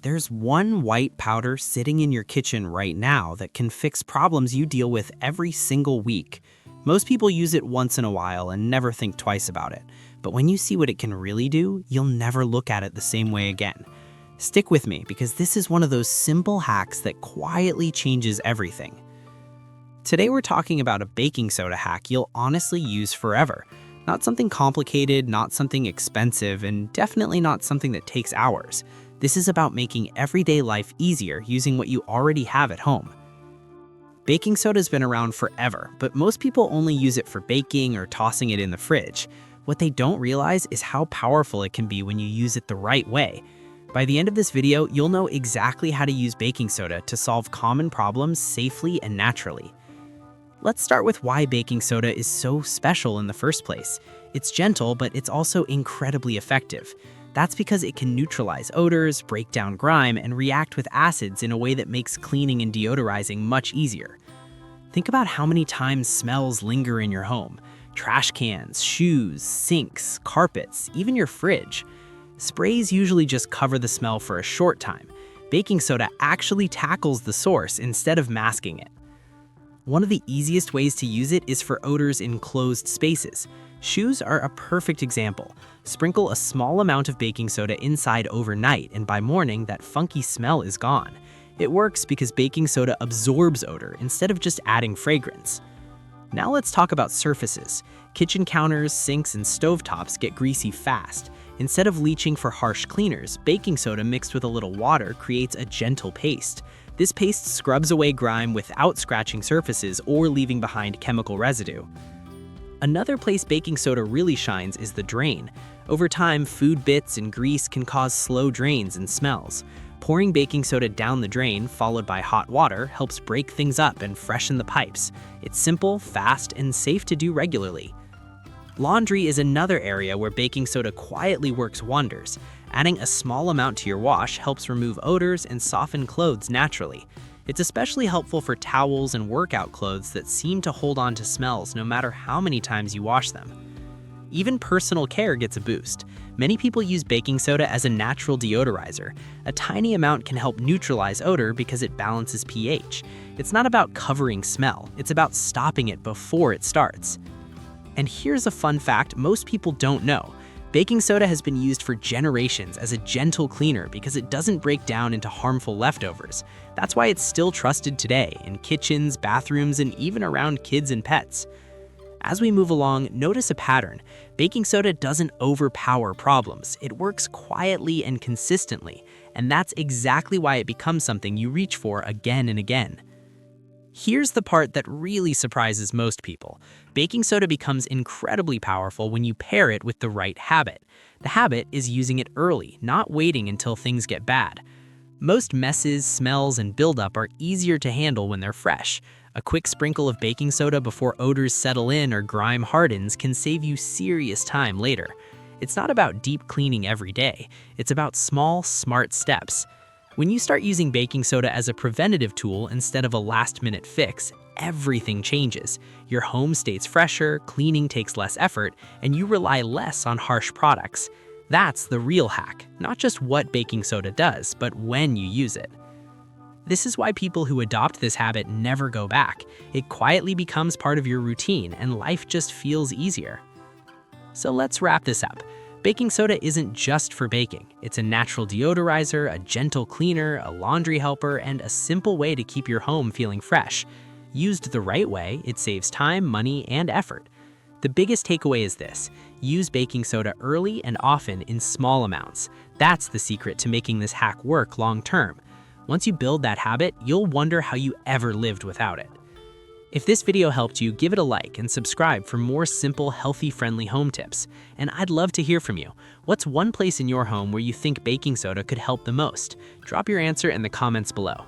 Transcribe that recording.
There's one white powder sitting in your kitchen right now that can fix problems you deal with every single week. Most people use it once in a while and never think twice about it. But when you see what it can really do, you'll never look at it the same way again. Stick with me because this is one of those simple hacks that quietly changes everything. Today we're talking about a baking soda hack you'll honestly use forever. Not something complicated, not something expensive, and definitely not something that takes hours. This is about making everyday life easier using what you already have at home. Baking soda's been around forever, but most people only use it for baking or tossing it in the fridge. What they don't realize is how powerful it can be when you use it the right way. By the end of this video, you'll know exactly how to use baking soda to solve common problems safely and naturally. Let's start with why baking soda is so special in the first place. It's gentle, but it's also incredibly effective. That's because it can neutralize odors, break down grime, and react with acids in a way that makes cleaning and deodorizing much easier. Think about how many times smells linger in your home. Trash cans, shoes, sinks, carpets, even your fridge. Sprays usually just cover the smell for a short time. Baking soda actually tackles the source instead of masking it. One of the easiest ways to use it is for odors in closed spaces. Shoes are a perfect example. Sprinkle a small amount of baking soda inside overnight, and by morning, that funky smell is gone. It works because baking soda absorbs odor instead of just adding fragrance. Now let's talk about surfaces. Kitchen counters, sinks, and stovetops get greasy fast. Instead of leaching for harsh cleaners, baking soda mixed with a little water creates a gentle paste. This paste scrubs away grime without scratching surfaces or leaving behind chemical residue. Another place baking soda really shines is the drain. Over time, food bits and grease can cause slow drains and smells. Pouring baking soda down the drain, followed by hot water, helps break things up and freshen the pipes. It's simple, fast, and safe to do regularly. Laundry is another area where baking soda quietly works wonders. Adding a small amount to your wash helps remove odors and soften clothes naturally. It's especially helpful for towels and workout clothes that seem to hold on to smells no matter how many times you wash them. Even personal care gets a boost. Many people use baking soda as a natural deodorizer. A tiny amount can help neutralize odor because it balances pH. It's not about covering smell, it's about stopping it before it starts. And here's a fun fact most people don't know. Baking soda has been used for generations as a gentle cleaner because it doesn't break down into harmful leftovers. That's why it's still trusted today in kitchens, bathrooms, and even around kids and pets. As we move along, notice a pattern. Baking soda doesn't overpower problems. It works quietly and consistently, and that's exactly why it becomes something you reach for again and again. Here's the part that really surprises most people. Baking soda becomes incredibly powerful when you pair it with the right habit. The habit is using it early, not waiting until things get bad. Most messes, smells, and buildup are easier to handle when they're fresh. A quick sprinkle of baking soda before odors settle in or grime hardens can save you serious time later. It's not about deep cleaning every day. It's about small, smart steps. When you start using baking soda as a preventative tool instead of a last-minute fix, everything changes. Your home stays fresher, cleaning takes less effort, and you rely less on harsh products. That's the real hack, not just what baking soda does, but when you use it. This is why people who adopt this habit never go back. It quietly becomes part of your routine, and life just feels easier. So let's wrap this up. Baking soda isn't just for baking. It's a natural deodorizer, a gentle cleaner, a laundry helper, and a simple way to keep your home feeling fresh. Used the right way, it saves time, money, and effort. The biggest takeaway is this: use baking soda early and often in small amounts. That's the secret to making this hack work long term. Once you build that habit, you'll wonder how you ever lived without it. If this video helped you, give it a like and subscribe for more simple, healthy-friendly home tips. And I'd love to hear from you. What's one place in your home where you think baking soda could help the most? Drop your answer in the comments below.